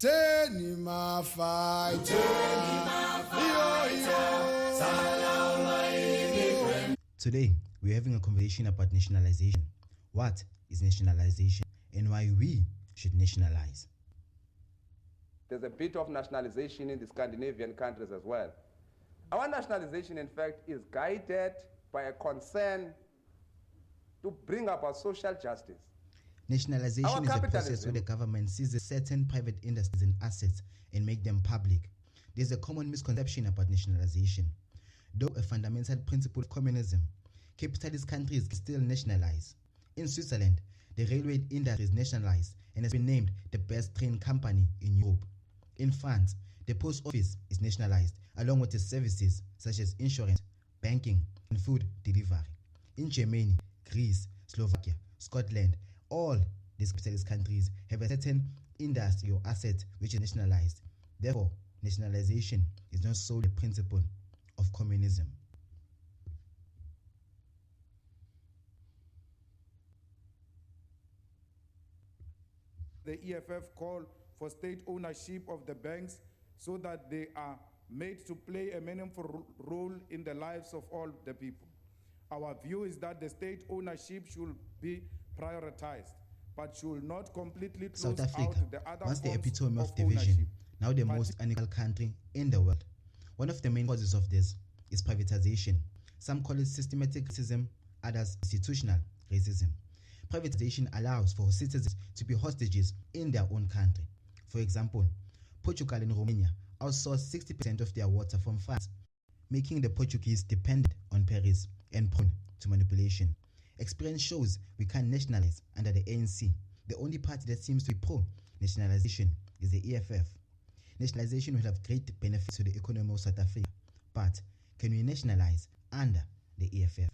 Iteni mafai, Today, we're having a conversation about nationalization. What is nationalization and why we should nationalize? There's a bit of nationalization in the Scandinavian countries as well. Our nationalization, in fact, is guided by a concern to bring about social justice. Nationalization is a process where the government seizes certain private industries and assets and make them public. There's a common misconception about nationalization. Though a fundamental principle of communism, capitalist countries still nationalize. In Switzerland, the railway industry is nationalized and has been named the best train company in Europe. In France, the post office is nationalized along with its services such as insurance, banking, and food delivery. In Germany, Greece, Slovakia, Scotland, all these capitalist countries have a certain industry or asset which is nationalized. Therefore, nationalization is not solely a principle of communism. The EFF call for state ownership of the banks so that they are made to play a meaningful role in the lives of all the people. Our view is that the state ownership should be prioritized, but should not completely close South Africa, out the other once the forms epitome of ownership. division, now the most unequal country in the world. One of the main causes of this is privatization. Some call it systematic racism, others institutional racism. Privatization allows for citizens to be hostages in their own country. For example, Portugal and Romania outsource 60% of their water from France, making the Portuguese dependent on Paris and prone to manipulation. Experience shows we can't nationalize under the ANC. The only party that seems to be pro-nationalization is the EFF. Nationalization will have great benefits to the economy of South Africa, but can we nationalize under the EFF?